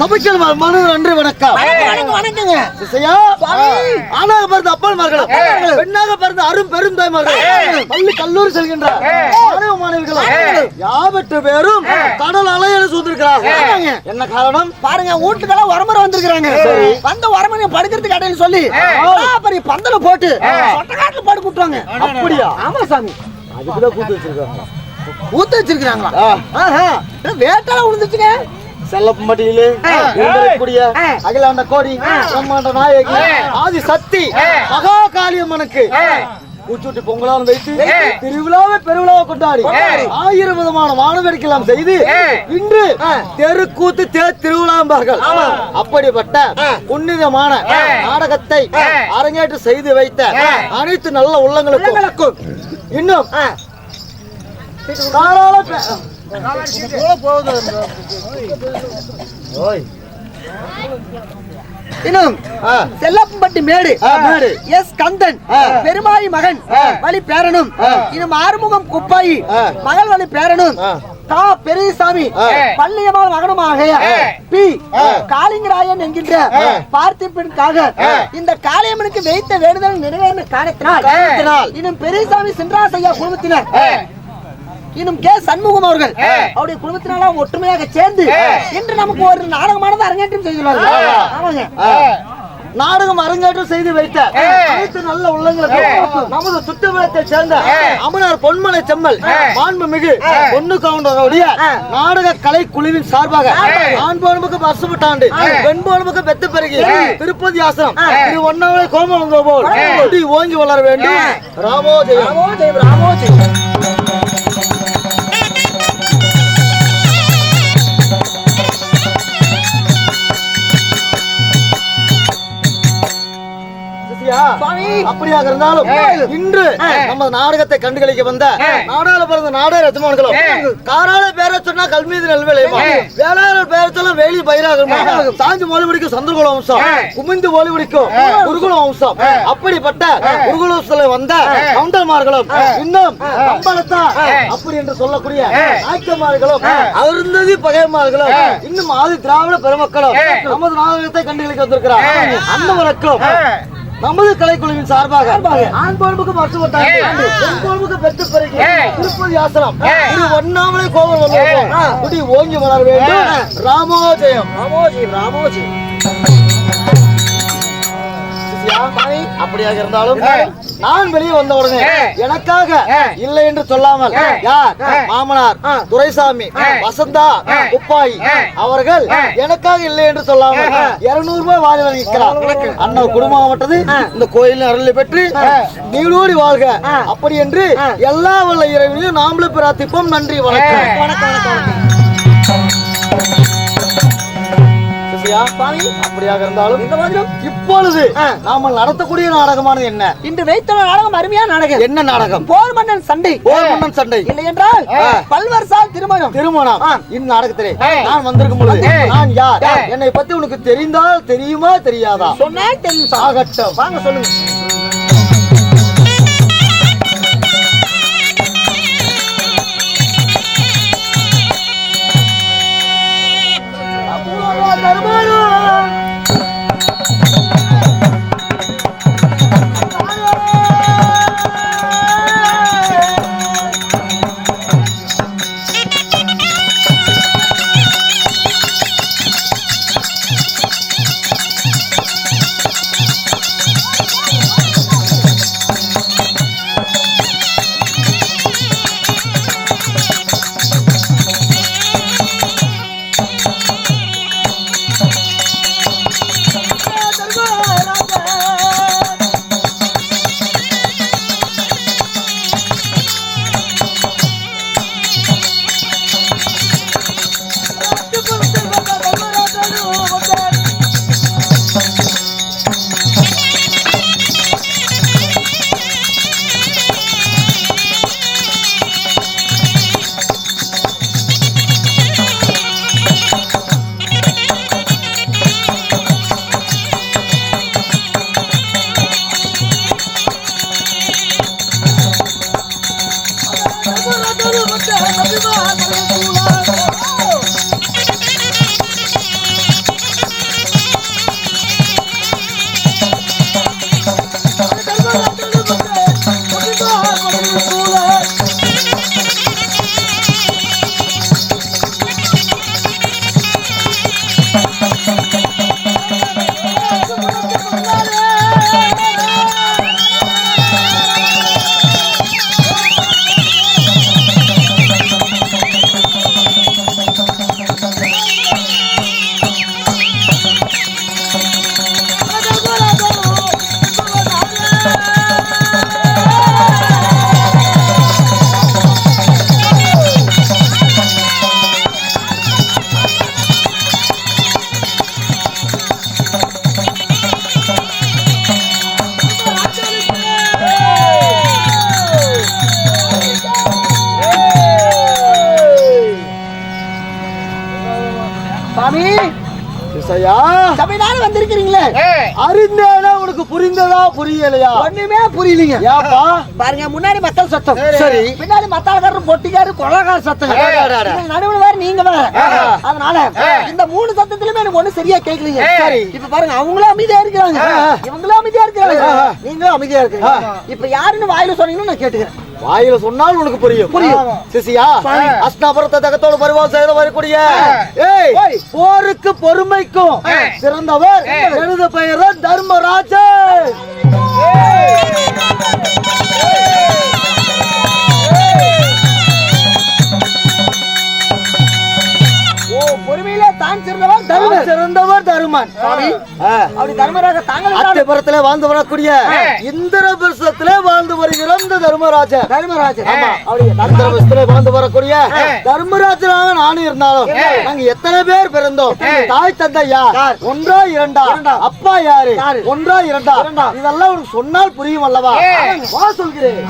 சபைகள் மனு நன்றி வணக்கம். வணக்கங்க. ஆணாக பிறந்த அப்பன்மார்களும் பெண்ணாக பிறந்த அரும் பெருந்தாய்மார்களும் பள்ளி கல்லூரி செல்கின்ற மாணவ மாணவிகளும் யாவற்று பேரும் கடல் அலையில சூழ்ந்திருக்கிறார்கள். என்ன காரணம் பாருங்க, வீட்டுக்கெல்லாம் உரமுறை வந்திருக்கிறாங்க. வந்த உரமுறை படுக்கிறதுக்கு அடையில சொல்லி பெரிய பந்தல போட்டு சொட்டக்காட்டுல படுக்க விட்டுவாங்க. அப்படியா? ஆமா சாமி, அதுக்குதான் கூத்து வச்சிருக்காங்க. ஊத்து வச்சிருக்காங்களா? வேட்டால விழுந்துச்சுங்க. செல்லப்பட்டியிலே இருக்கக்கூடிய அகிலாண்ட கோடி பிரம்மாண்ட நாயகி ஆதி சக்தி மகா காளியம்மனுக்கு பூச்சூட்டி பொங்கலாம் வைத்து திருவிழாவை பெருவிழாவை கொண்டாடி 1000 விதமான வானவேடிக்கைலாம் செய்து இன்று தெருக்கூத்து திருவிழாம்பார்கள். அப்படிப்பட்ட புனிதமான நாடகத்தை அரங்கேற்று செய்து வைத்த அனைத்து நல்ல உள்ளங்களுக்கும் இன்னும் இன்னும் செல்லப்பட்டி மேடு எஸ் கந்தன் பெருமாயி மகன் வழி பேரனும் இன்னும் ஆறுமுகம் குப்பாயி மகள் வழி பேரனும் கா பெரியசாமி பள்ளியம்மாள் மகனுமாக பி காளிங்கராயன் என்கின்ற பார்த்திபனுக்காக இந்த காளியம்மனுக்கு வைத்த வேண்டுதல் நிறைவேறின காரணத்தினால் இன்னும் பெரியசாமி சின்ராசையா குடும்பத்தினர் இன்னும் கே சண்முகம் அவர்கள் அவருடைய குடும்பத்தினால ஒற்றுமையாக சேர்ந்து இன்று நமக்கு ஒரு நாடகமானது அரங்கேற்றம் செய்துள்ளார்கள். நாடகம் அரங்கேற்றம் செய்து வைத்த அனைத்து நல்ல உள்ளங்களுக்கு நமது சுற்றுவட்டத்தை சேர்ந்த அமனார் பொன்மலை செம்மல் மாண்புமிகு பொன்னு கவுண்டருடைய நாடக கலை குழுவின் சார்பாக ஆண்பானுக்கு பசுபட்டாண்டு பெண்பானுக்கு பெத்து பெருகி திருப்பதி ஆசிரம் திரு ஒன்னாவளை கோமலங்கோ போல் ஓங்கி வளர வேண்டும். ராமோஜெயம் ராமோஜெயம் ராமோஜெயம். அப்படியாக இருந்தாலும் இன்று நம்ம நாடகத்தை கண்டுகளிக்க வந்த நாடால பிறந்த நாடக ரஜமான்களும் காரால பேர சொன்னா கல்மீது நல்வேலையுமா வேளாள பேர சொல்ல வேலி பயிராகுமா சாஞ்சி மொழி பிடிக்கும் சந்திரகுல வம்சம் குமிந்து மொழி பிடிக்கும் குருகுல வம்சம் அப்படிப்பட்ட குருகுல வம்சத்துல வந்த கவுண்டர்மார்களும் இன்னும் கம்பளத்தா அப்படி என்று சொல்லக்கூடிய நாய்க்கமார்களும் அருந்ததி பகையமார்களும் இன்னும் ஆதி திராவிட பெருமக்களும் நமது நாடகத்தை கண்டுகளிக்க வந்திருக்கிறார். அந்த வழக்கம் நமது கலைக்குழுவின் சார்பாக ஆண்பானுக்கு மருத்துவத்தாண்டி பெண்பானுக்கு பெற்று பிறகு திருப்பதி ஆசிரம் ஒன்னாமலை கோவில் ஓங்கி வளர வேண்டும். ராமோஜெயம் ராமோஜெயம் ராமோஜெயம். அப்படியாக இருந்தாலும் நான் வெளியே வந்த உடனே எனக்காக இல்லை என்று சொல்லாமல் யார் மாமனார் துரைசாமி வசந்தா குப்பாய் அவர்கள் எனக்காக இல்லை என்று சொல்லாமல் 200 ரூபாய் வாரி வழங்கிக்கிறார். அண்ணன் குடும்பமாகப்பட்டது இந்த கோயிலில் அருளை பெற்று நீடூடி வாழ்க அப்படி என்று எல்லா வல்ல இறைவனையும் நாமளும் பிரார்த்திப்போம். நன்றி வணக்கம். வணக்கம். அப்படியாக இருந்தாலும் இப்பொழுது நாம நடத்தக்கூடிய நாடகமானது என்ன? இன்று வைத்த நாடகம் அருமையான நாடகம். என்ன நாடகம்? போர் மன்னன் சண்டை. போர் மன்னன் சண்டை இல்லை என்றால் பல்வர்சால் திருமணம். திருமணம். இந்த நாடகத்திலே நான் வந்திருக்கும் பொழுது நான் யார், என்னை பத்தி உனக்கு தெரிந்தால் தெரியுமா தெரியாதா? சொன்னால் தெரியும். ஆகட்டும், வாங்க சொல்லுங்க. சபையினால வந்திருக்கிறீங்களே, அறிந்தேனா உனக்கு புரிந்ததா புரியலையா? ஒண்ணுமே புரியலீங்க. ஏப்பா? பாருங்க, முன்னாடி மத்தல் சத்தம், சரி, பின்னாடி மத்தாளக்காரர் பொட்டிக்காரு கொலகார சத்தம், நடுவுல வேற நீங்க வேற. அதனால இந்த மூணு சத்தத்திலுமே எனக்கு ஒண்ணு சரியா கேட்கலீங்க. சரி, இப்ப பாருங்க, அவங்களும் அமைதியா இருக்கிறாங்க, இவங்களும் அமைதியா இருக்கிறாங்க, நீங்களும் அமைதியா இருக்கீங்க. இப்ப யாருன்னு வாயில சொன்னீங்கன்னு நான் கேட்டுக்கிறேன். வாயில சொன்னால் உனக்கு புரியும். புரியும் சிசியா. அஸ்னாபுரத்தை தகத்தோடு பருவம் செய்து வரக்கூடிய போருக்கு பொறுமைக்கும் சிறந்தவர் எனது பெயர் தர்மராஜன். பொறுமையில தான் சிறந்தவர் தருமன். அப்படி தர்மராஜ தாங்கள் வாழ்ந்து வரக்கூடிய இந்திரபிரசத்திலே வாழ்ந்து வருகிற இந்த தர்மராஜன். வாழ்ந்து வரக்கூடிய தர்மராஜனாக நானும் இருந்தாலும் நாங்க எத்தனை பேர் பிறந்தோம்? தாய் தந்தை யார்? ஒன்றா இரண்டா? அப்பா யாரு? ஒன்றா இரண்டா? இதெல்லாம் உனக்கு சொன்னால் புரியும் அல்லவா? வா சொல்கிறேன்.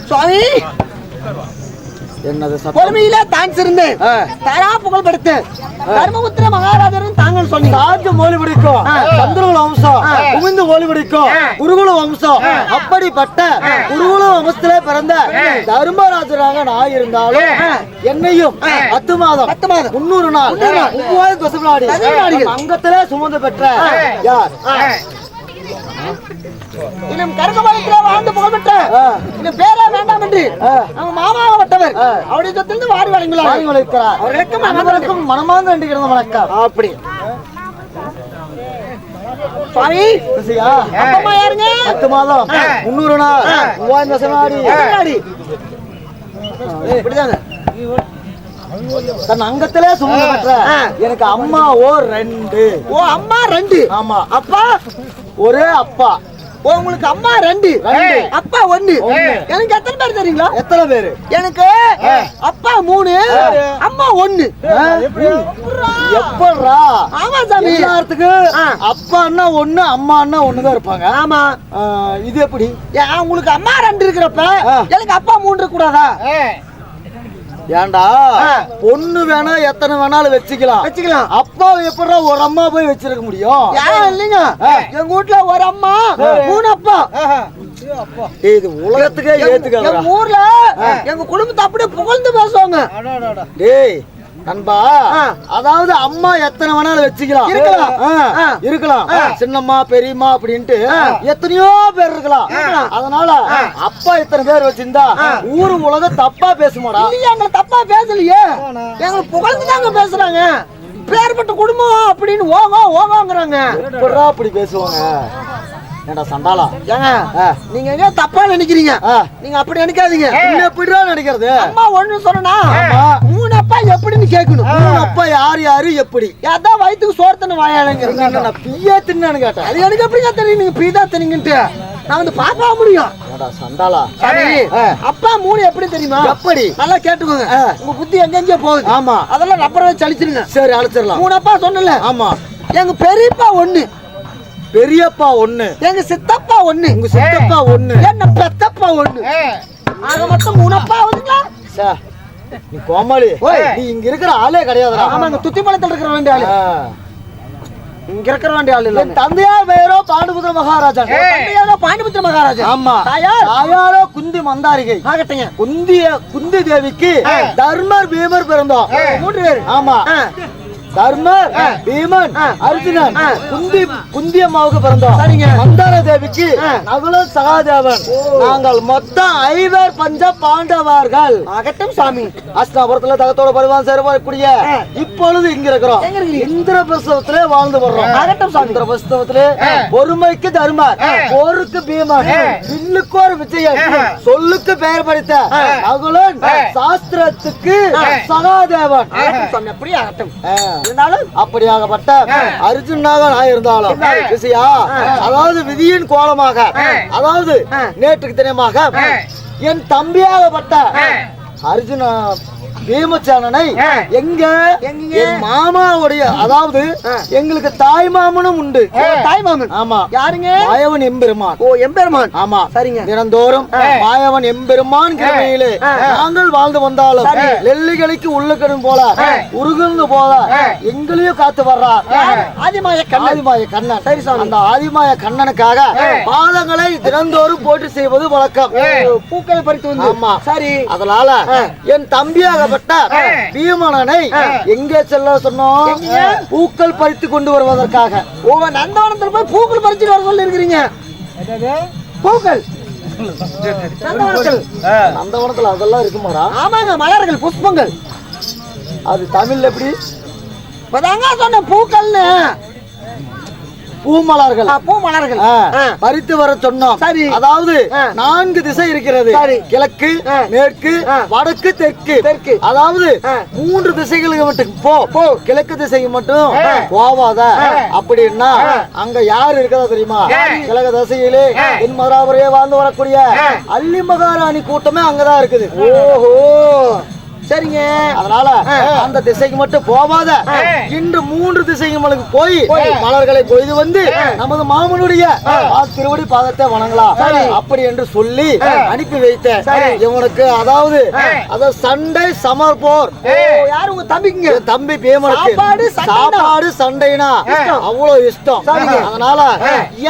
சுவாமி, என்னது பொறுமையில தான் சிறந்தேன், தரா புகழ் படுத்து தர்மபுத்திர மகாராஜரும் தாங்கள் சொன்னீங்க. சாத்து மொழி பிடிக்கும், சந்திரகுல வம்சம், குமிந்து மொழி பிடிக்கும், குருகுல வம்சம். அப்படிப்பட்ட குருகுல வம்சத்திலே பிறந்த தர்மராஜராக நான் இருந்தாலும் என்னையும் 10 மாதம் 300 நாள் 30 கொசநாடி அங்கத்திலே சுமந்து பெற்ற யார்? இன்னும் கருக்கமலத்திலே வாழ்ந்து புகழ்பெற்ற இன்னும் பேரே வேண்டாம் என்று நம்ம மாமாவட்டவர் அவருடைய சொத்திலிருந்து வாரி வழங்குகிறார். அவர்களுக்கும் மனமார்ந்த வேண்டுகிறது வணக்கம். அப்படி சுவாமி ரிஷியா, அப்பா அம்மா யாருங்க? 10 மாதம் 300 நாள் 3000 தசநாடி முன்னாடி. இப்படிதாங்க தன் அங்கத்திலே சுமந்து பெற்ற எனக்கு அம்மா ஓர் 2. ஓ அம்மா 2. ஆமா, அப்பா ஒரே அப்பா. ஓ உங்களுக்கு அம்மா 2 அப்பா 1. எனக்கு எத்தனை பேர் தெரியுங்களா? எத்தனை பேரு? எனக்கு அப்பா 3 அம்மா 1. எப்படா? ஆமா சாமி. எல்லாத்துக்கு அப்பா அண்ணா 1 அம்மா அண்ணா 1 தான் இருப்பாங்க. ஆமா. இது எப்படி? ஏன் உங்களுக்கு அம்மா 2 இருக்கிறப்ப எனக்கு அப்பா 3 இருக்க கூடாதா? ஏண்டா பொண்ணு வேணா எத்தனை வேணாலும் வச்சுக்கலாம். அப்பா எப்படா ஒரு அம்மா போய் வச்சிருக்க முடியும்? ஏன் இல்லைங்க, எங்க வீட்டுல ஒரு அம்மா 3 அப்பா. இது உலகத்துக்கே ஏத்துக்கலாம். எங்க ஊர்ல எங்க குடும்பத்தை அப்படியே புகழ்ந்து பேசுவாங்க. டேய் நண்பா, அதாவது அம்மா எத்தனை வேணாலும் வச்சுக்கலாம். இருக்கலாம் சின்னம்மா பெரியம்மா அப்படின்ட்டு எத்தனையோ பேர் இருக்கலாம். அதனால அப்பா எத்தனை பேர் வச்சிருந்தா ஊரு உலகம் தப்பா பேசுமாடா? எங்களை தப்பா பேசலையே, எங்களை புகழ்ந்துதாங்க பேசுறாங்க. பேர்பட்ட குடும்பம் அப்படின்னு ஓகோ ஓகோங்கிறாங்க. எப்படா அப்படி பேசுவாங்க? ஏண்டா சண்டாளா, ஏங்க நீங்க எங்க தப்பா நினைக்கிறீங்க? நீங்க அப்படி நினைக்காதீங்க. எப்படிடா நினைக்கிறது? அம்மா 1 சொன்னா 3 அப்பா எப்படின்னு கேட்கணும். 3 அப்பா யாரு யாரு எப்படி? அதான் வயிற்றுக்கு சோர்த்தன வாயாளுங்க. நான் பியா தின்னு கேட்டேன். அது எனக்கு எப்படிங்க தெரியும் நீங்க பீதா தின்னுங்கன்ட்டு? நான் வந்து பாக்க முடியும். சண்டாளா, அப்பா 3 எப்படி தெரியுமா? எப்படி? நல்லா கேட்டுக்கோங்க, உங்க புத்தி எங்கெங்க போகுது. ஆமா, அதெல்லாம் ரப்பரை வச்சு அழிச்சிருங்க. சரி அழைச்சிடலாம். 3 அப்பா சொன்னல. ஆமா, எங்க பெரியப்பா 1, பெரியப்பா 1, எங்க சித்தப்பா 1, உங்க சித்தப்பா 1, என்ன பெத்தப்பா 1. ஆக மொத்தம் 3 அப்பா ஆகுதுங்களா? நீ கோமாளி, நீ இங்க இருக்கிற ஆளே கிடையாதுடா. ஆமாங்க, துத்திமலத்தில் இருக்கிற வேண்டிய ஆளு, இங்க இருக்கிற வேண்டிய ஆளு இல்ல. தந்தையார் பெயரோ பாண்டுபுத்திர மகாராஜா. தந்தையாரோ பாண்டிபுத்திர மகாராஜா. ஆமா. தாயாரோ குந்தி மந்தாரிகை. ஆகட்டுங்க. குந்தி தேவிக்கு தர்மர் பீமர் பிறந்தோம். 3 பேர். ஆமா, தர்மர் பீமன் அர்ஜுனன் குந்தி அம்மாவுக்கு பிறந்தோம். சரிங்க. மந்தார தேவிக்கு நகுலன் சகாதேவன். நாங்கள் மொத்தம் 5 பஞ்ச பாண்டவர்கள். ஆகட்டும் சாமி. அஸ்தாபுரத்துல தகத்தோட பரிவான் சேரக்கூடிய இப்பொழுது இங்க இருக்கிறோம். இந்திரபிரசவத்திலே வாழ்ந்து வர்றோம். ஆகட்டும் சாமி. இந்திரபிரசவத்திலே பொறுமைக்கு தர்மர், போருக்கு பீமன், வில்லுக்கு ஒரு விஜயன், சொல்லுக்கு பெயர் படித்த நகுலன், சாஸ்திரத்துக்கு சகாதேவன். அப்படியே ஆகட்டும். அப்படியாகப்பட்ட அர்ஜுனாக நான் இருந்தாலும் அதாவது விதியின் கோலமாக, அதாவது நேற்றுக்கு தினமாக என் தம்பியாகப்பட்ட அர்ஜுன பீமசேனனை எங்க என் மாமாவுடைய, அதாவது எங்களுக்கு தாய் மாமனும் உண்டு. தாய் மாமன்? ஆமா. யாருங்க? மாயவன் எம்பெருமான். ஓ எம்பெருமான். ஆமா. சரிங்க. தினந்தோறும் மாயவன் எம்பெருமான் கிருபையிலே நாங்கள் வாழ்ந்து வந்தாலும் நெல்லிகளுக்கு உள்ளுக்கடும் போல உருகுந்து போல எங்களையும் காத்து வர்றார் ஆதிமாய கண்ணன். சரி சாமி. அந்த ஆதிமாய கண்ணனுக்காக பாதங்களை தினந்தோறும் போட்டு செய்வது வழக்கம். பூக்களை பறித்து வந்து. ஆமா. சரி. அதனால என் தம்பியாக பீமனனை எங்கே செல்ல சொன்னோம்? பூக்கள் பறித்து கொண்டு வருவதற்காக. நந்தவனத்துல போய் பூக்கள் பறிச்சு வர சொல்லி இருக்கிறீங்க. பூக்கள் நந்தவனத்துல அதெல்லாம் இருக்குமாடா? ஆமாங்க, மலர்கள், புஷ்பங்கள். அது தமிழ்ல எப்படி? இப்பதாங்க சொன்ன பூக்கள்னு. பூமலர்கள். பூமலர்கள் பறித்து வர சொன்னோம். சரி. அதாவது 4 திசை இருக்கிறது. கிழக்கு, மேற்கு, வடக்கு, தெற்கு. அதாவது 3 திசைகளுக்கு மட்டும் போ. கிழக்கு திசைக்கு மட்டும் போவாத. அப்படின்னா அங்க யாரு இருக்கதா தெரியுமா? கிழக்கு திசையிலே என் மதுராபுரியே வாழ்ந்து வரக்கூடிய அல்லி மகாராணி கூட்டமே அங்கதான் இருக்குது. ஓஹோ, சரிங்க. அதனால அந்த திசைக்கு மட்டும் போவாத. இன்று 3 திசைகளுக்கு போய் மலர்களை கொய்து வந்து நமது மாமனுடைய திருவடி பாதத்தை வணங்கலாம் அப்படி என்று சொல்லி அனுப்பி வைத்த இவனுக்கு, அதாவது சண்டை சமர் போர். யாரு உங்க தம்பிங்க? தம்பி பீமனுக்கு சாப்பாடு சண்டைனா அவ்வளவு இஷ்டம். அதனால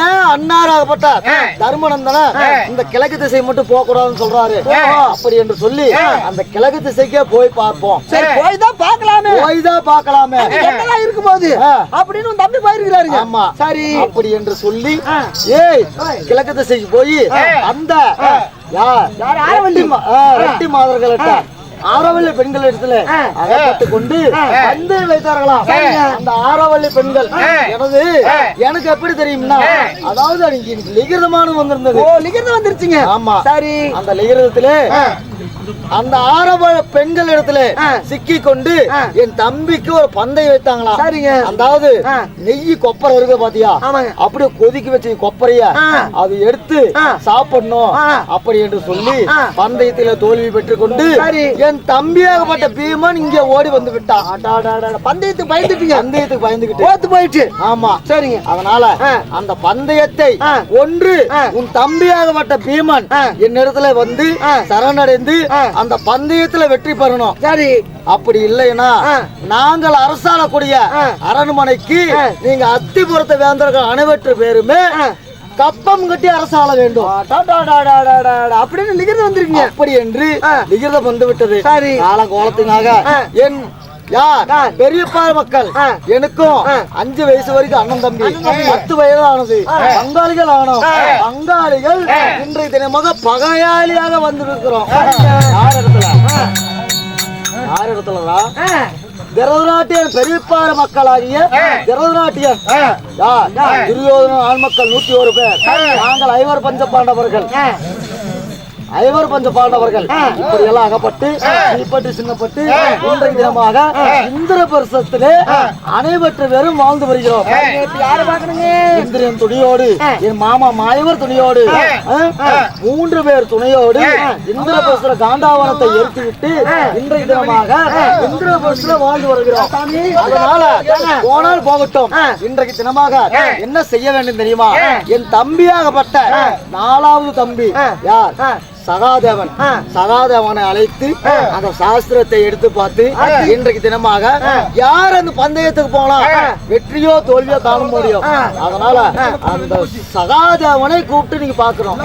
ஏன் அன்னாராகப்பட்ட தர்மநந்தன இந்த கிழக்கு திசை மட்டும் போக கூடாதுன்னு சொல்றாரு. அப்படி என்று சொல்லி அந்த கிழக்கு திசைக்கே போய் பார்ப்போம். சரி, போய் தான் பார்க்கலாமே என்னலாம் இருக்கும்போது அப்படின்னு உன் தம்பி போயிருக்கிறாரு. ஆமா. சரி. அப்படி என்று சொல்லி கிழக்கு திசைக்கு போய் அந்த ரெட்டி மாதர்கள்ட்ட ஆரவள்ளி பெண்கள் இடத்துல அகப்பட்டு கொண்டு பந்தை வைத்தார்களாம். அந்த ஆரவள்ளி பெண்கள் எனக்கு எப்படி தெரியும்னா, அதாவது அன்னைக்கு லிகிதமானது வந்திருந்தது. லிகிதம் வந்துருச்சுங்க. ஆமா, சரி. அந்த லிகிதத்திலே அந்த ஆரவ பெண்கள் இடத்துல சிக்கி கொண்டு என் தம்பிக்கு ஒரு பந்தை வைத்தாங்களாம். சரிங்க. அதாவது நெய் கொப்பரை இருக்கு பாத்தியா, அப்படியே கொதிக்க வச்ச கொப்பரைய அது எடுத்து சாப்பிடணும் அப்படி என்று சொல்லி பந்தயத்தில தோல்வி பெற்றுக் கொண்டு என் தம்பியாகப்பட்ட பீமன் இங்க ஓடி வந்து விட்டான். பந்தயத்துக்கு பயந்துட்டீங்க? பந்தயத்துக்கு பயந்துகிட்டு ஓத்து போயிடுச்சு. ஆமா, சரிங்க. அதனால அந்த பந்தயத்தை ஒன்று உன் தம்பியாகப்பட்ட பீமன் என்னிடத்துல வந்து சரணடைந்து அந்த பந்தயத்துல வெற்றி பெறணும். சரி. அப்படி இல்லைன்னா நாங்கள் அரசாளக்கூடிய அரண்மனைக்கு நீங்க அத்திபுரத்தை வேந்தர்கள் அனைவற்று பேருமே கப்பம் கட்டி அரசாள வேண்டும் அப்படின்னு லிகிதம் வந்திருக்கீங்க. அப்படி என்று லிகிதம் வந்து விட்டது. சரி. கால கோலத்தினாக என் யார் பெரியப்பா மக்கள் எனக்கும் 5 வயசு வரைக்கும் அண்ணன் தம்பி 10 வயது ஆனது பங்காளிகள் ஆனோம். பங்காளிகள் இன்றைய தினமாக பகையாளியாக வந்திருக்கிறோம். யார் இடத்துலடா? திரதநாட்டியன் பெரியப்பார மக்களாகிய திரதநாட்டியன் துரியோதன ஆண்மக்கள் 101 பேர். நாங்கள் 5 பஞ்ச பாண்டவர்கள். 5 பஞ்ச பாண்டவர்கள் இப்படி எல்லாம் அகப்பட்டு தீப்பட்டு சின்னப்பட்டு இன்றைய தினமாக இந்திர பரிசத்திலே அனைவற்று பேரும் வாழ்ந்து வருகிறோம். யாரு பாக்கணுங்க? இந்திரன் துணியோடு என் மாமா மாயவர் துணியோடு 3 பேர் துணையோடு இந்திர பரிசுல காண்டாவனத்தை எரித்து விட்டு இன்றைய தினமாக இந்திர பரிசுல வாழ்ந்து வருகிறோம். அதனால போனால் போகட்டும். இன்றைக்கு தினமாக என்ன செய்ய வேண்டும் தெரியுமா? என் தம்பியாகப்பட்ட 4வது தம்பி யார்? சகாதேவன். சகாதேவனை அழைத்து அந்த சாஸ்திரத்தை எடுத்து பார்த்து இன்றைக்கு தினமாக யார் அந்த பந்தயத்துக்கு போலாம் வெற்றியோ தோல்வியோ காண முடியும். அதனால அந்த சகாதேவனை கூப்பிட்டு நீங்க பாக்கணும்.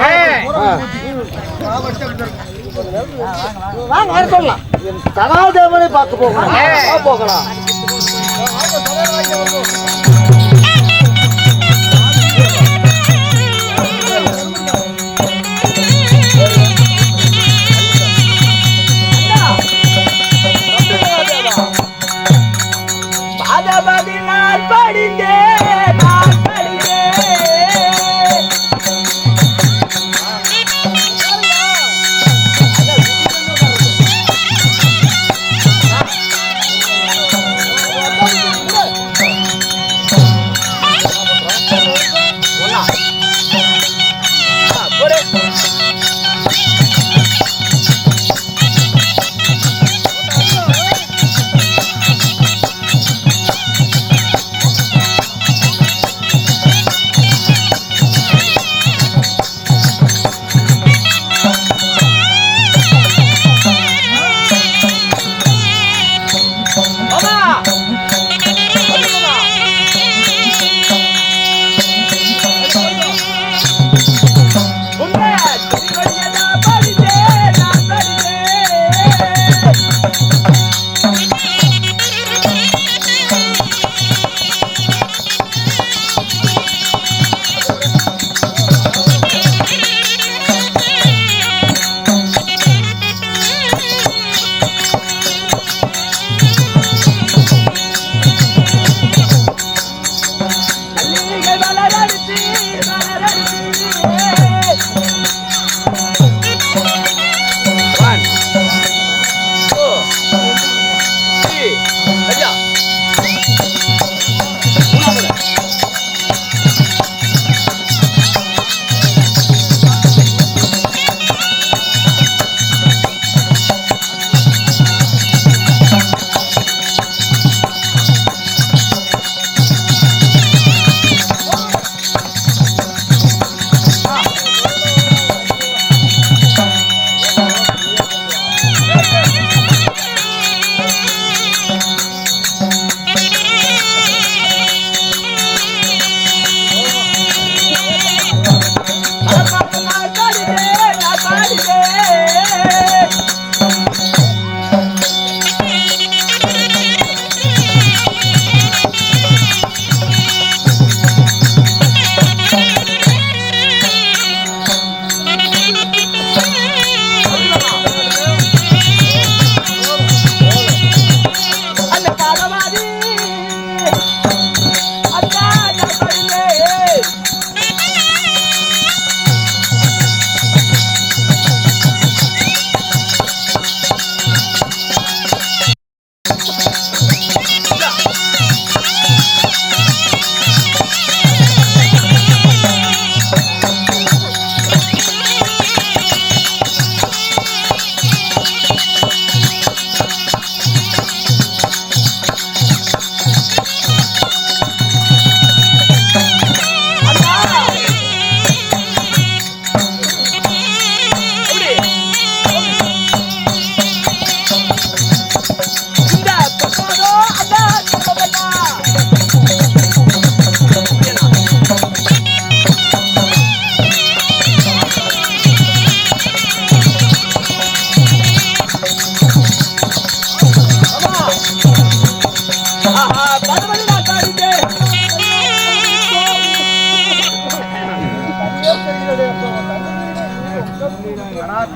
சொல்லலாம் சகாதேவனை பார்க்க போகலாம்.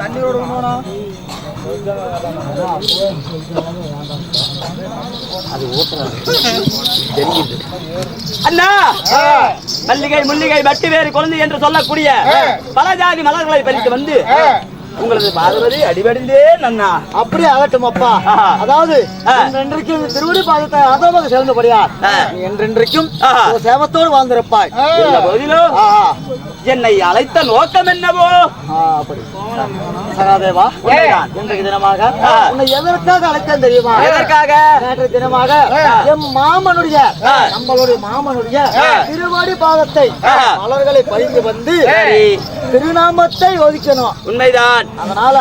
தண்ணி விடணும்னா அண்ணா மல்லிகை முல்லிகை வட்டி வேறு குழந்தை என்று சொல்லக்கூடிய பல ஜாதி மலர்களை பறித்து வந்து உங்களது பார்வதி அடிபடிந்தே நன்னா அப்படியே ஆகட்டும் அப்பா. அதாவது என்றென்றைக்கும் திருவடி பாதத்தை அதமாக சேர்ந்தபடியா நீ என்றென்றைக்கும் சேவத்தோடு வாழ்ந்திருப்பாய். இந்த போதிலும் என்னை அழைத்த நோக்கம் என்னவோ அப்படி சகாதேவா, இன்றைக்கு தினமாக உன்னை எதற்காக அழைத்தேன் தெரியுமா? எதற்காக? நேற்று தினமாக எம் மாமனுடைய நம்மளுடைய மாமனுடைய திருவடி பாதத்தை மலர்களை பறித்து வந்து திருநாமத்தை ஒதுக்கணும். உண்மைதான். அதனால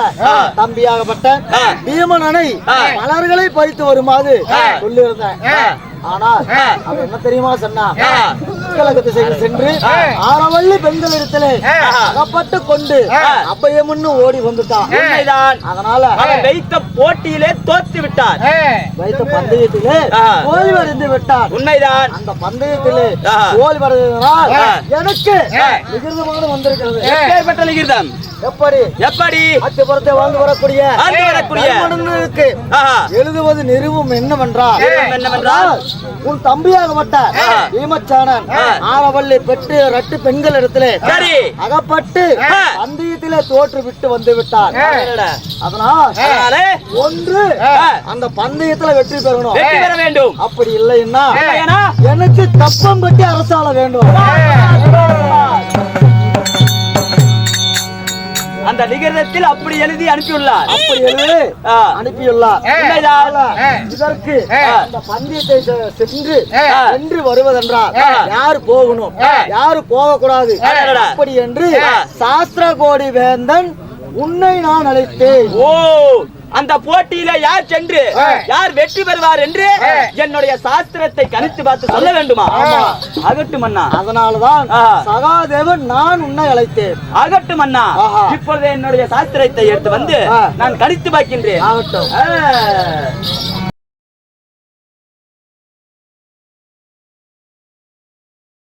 தம்பியாகப்பட்ட பீமனனை மலர்களை பறித்து வருமாறு சொல்லியிருந்தேன். ஆனால் அவன் என்ன தெரியுமா சொன்னா? கிழக்கு திசைக்கு சென்று ஆரவள்ளி பெண்களிடத்திலே அகப்பட்டு கொண்டு அப்பயமுன்னு ஓடி வந்துட்டான். உண்மைதான். அதனால அவன் வைத்த போட்டியிலே தோத்து விட்டார். வைத்த பந்தயத்திலே ஓய்வு அறிந்து விட்டார். உண்மைதான். அந்த பந்தயத்திலே ஓய்வு அடைந்ததனால் எனக்கு விகிதமான வந்திருக்கிறது. எப்பேற்பட்ட லிகிதம்? எப்படி எப்படி அத்திபுரத்தை வாழ்ந்து வரக்கூடிய தர்மனுக்கு எழுதுவது நிறுவும் என்னவென்றால் உன் தம்பியாகப்பட்ட பீமச்சானன் ஆரவள்ளி பெற்று ரட்டு பெண்கள் இடத்திலே அகப்பட்டு பந்தயத்திலே தோற்று விட்டு வந்து விட்டார். அதனால் ஒன்று அந்த பந்தயத்துல வெற்றி பெறணும், வெற்றி பெற வேண்டும். அப்படி இல்லைன்னா எனக்கு தப்பம் கட்டி அரசாள வேண்டும். அந்த நிகழ்ச்சியில் அப்படி எழுதி அனுப்பியுள்ளார். அப்படி எழுதி அனுப்பியுள்ளார். இதற்கு அந்த பந்தயத்தை சென்று வருவதென்றால் யாரு போகணும், யாரு போக கூடாது அப்படி என்று சாஸ்திர கோடி வேந்தன் உன்னை நான் அழைத்தேன். ஓ, அந்த போட்டியில யார் சென்று யார் வெற்றி பெறுவார் என்று என்னுடைய சாஸ்திரத்தை கணித்து பார்த்து சொல்ல வேண்டுமா? அகட்டும் அண்ணா. அதனாலதான் சகாதேவன் நான் உன்னை அழைத்தேன். அகட்டும் அண்ணா. இப்பொழுது என்னுடைய சாஸ்திரத்தை எடுத்து வந்து நான் கணித்து பார்க்கின்றேன். ஆகட்டும்.